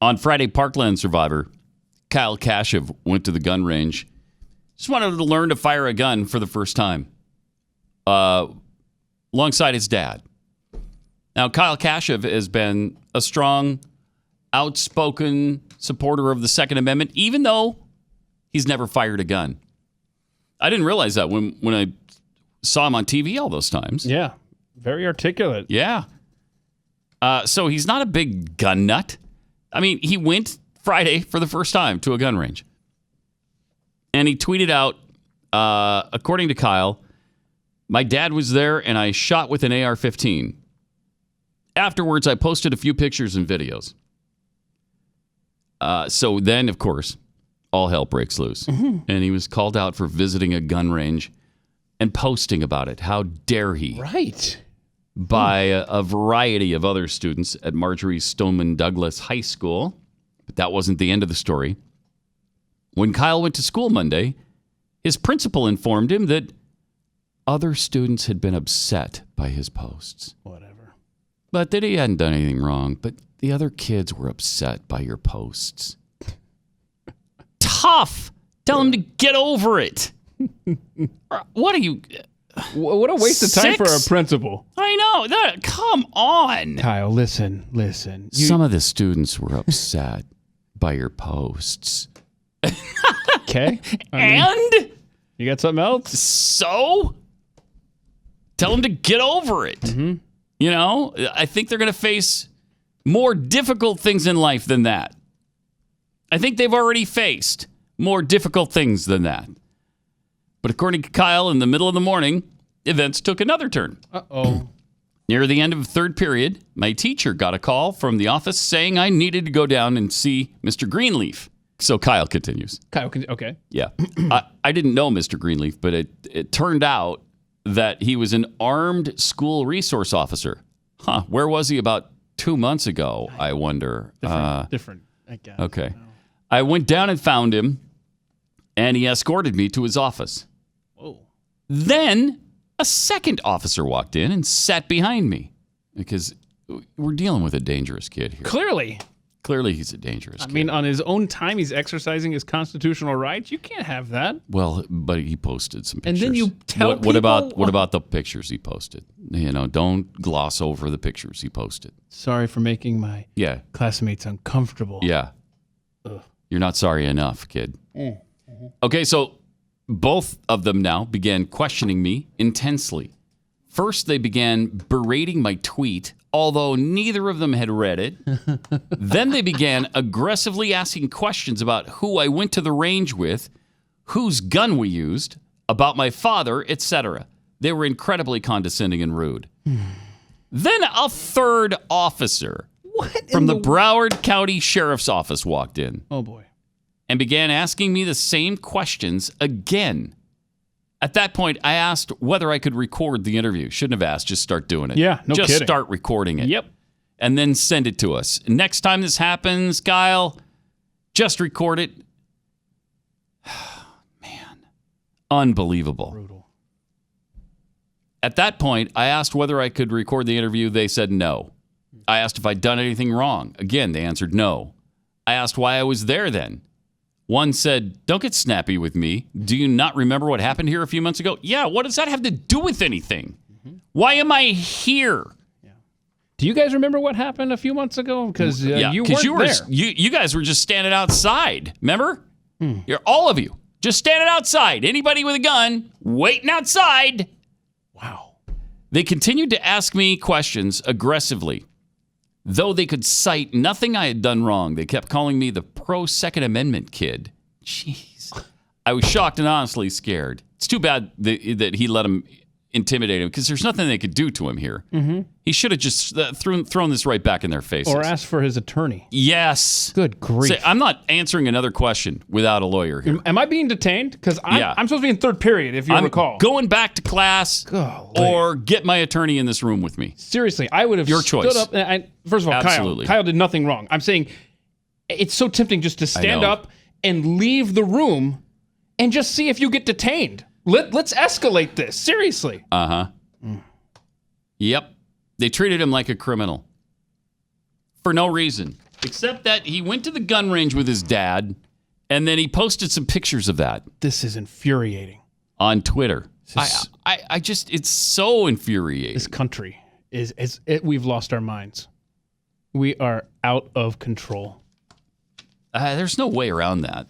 On Friday, Parkland survivor Kyle Kashev went to the gun range. Just wanted to learn to fire a gun for the first time alongside his dad. Now, Kyle Kashev has been a strong, outspoken supporter of the Second Amendment, even though he's never fired a gun. I didn't realize that when I saw him on TV all those times. Yeah, very articulate. Yeah. So he's not a big gun nut. I mean, he went Friday for the first time to a gun range. And he tweeted out, according to Kyle, my dad was there and I shot with an AR-15. Afterwards, I posted a few pictures and videos. So then, of course, all hell breaks loose. Mm-hmm. And he was called out for visiting a gun range and posting about it. How dare he? Right. By a variety of other students at Marjorie Stoneman Douglas High School. But that wasn't the end of the story. When Kyle went to school Monday, his principal informed him that other students had been upset by his posts. Whatever. But that he hadn't done anything wrong. But the other kids were upset by your posts. Tough. Tell him to get over it. What are you... What a waste of time for a principal. I know. Come on. Kyle, listen. Some of the students were upset by your posts. Okay. And? You got something else? So? Tell them to get over it. Mm-hmm. You know, I think they're going to face more difficult things in life than that. I think they've already faced more difficult things than that. But according to Kyle, in the middle of the morning, events took another turn. Uh-oh. Near the end of third period, my teacher got a call from the office saying I needed to go down and see Mr. Greenleaf. So Kyle continues. Okay. Yeah. I didn't know Mr. Greenleaf, but it turned out that he was an armed school resource officer. Huh. Where was he about 2 months ago, I wonder? Different. I guess. Okay. I went down and found him, and he escorted me to his office. Whoa. Then a second officer walked in and sat behind me because we're dealing with a dangerous kid here. Clearly, he's a dangerous kid. I mean, on his own time, he's exercising his constitutional rights. You can't have that. Well, but he posted some pictures. And then you tell what about the pictures he posted? You know, don't gloss over the pictures he posted. Sorry for making my classmates uncomfortable. Yeah. Ugh. You're not sorry enough, kid. Mm-hmm. Okay, so both of them now began questioning me intensely. First, they began berating my tweet, although neither of them had read it. Then they began aggressively asking questions about who I went to the range with, whose gun we used, about my father, etc. They were incredibly condescending and rude. Then a third officer from the Broward County Sheriff's Office walked in. Oh, boy. And began asking me the same questions again. At that point, I asked whether I could record the interview. Shouldn't have asked. Just start doing it. Yeah, no kidding. Just start recording it. Yep. And then send it to us. Next time this happens, Kyle, just record it. Man. Unbelievable. Brutal. At that point, I asked whether I could record the interview. They said no. I asked if I'd done anything wrong. Again, they answered no. I asked why I was there then. One said, don't get snappy with me. Do you not remember what happened here a few months ago? Yeah, what does that have to do with anything? Mm-hmm. Why am I here? Yeah. Do you guys remember what happened a few months ago? Because you weren't there. You guys were just standing outside, remember? You're all of you just standing outside. Anybody with a gun waiting outside. Wow. They continued to ask me questions aggressively. Though they could cite nothing I had done wrong, they kept calling me the pro-Second Amendment kid. Jeez. I was shocked and honestly scared. It's too bad that he let him intimidate him because there's nothing they could do to him here. Mm-hmm. He should have just thrown this right back in their faces. Or asked for his attorney. Yes. Good grief. I'm not answering another question without a lawyer here. Am I being detained? Because I'm supposed to be in third period, if you recall. Going back to class or get my attorney in this room with me. Seriously, I would have stood up. First of all, Kyle did nothing wrong. I'm saying it's so tempting just to stand up and leave the room and just see if you get detained. Let's escalate this. Seriously. Uh-huh. Yep. They treated him like a criminal. For no reason. Except that he went to the gun range with his dad, and then he posted some pictures of that. This is infuriating. On Twitter. I just, it's so infuriating. This country we've lost our minds. We are out of control. There's no way around that.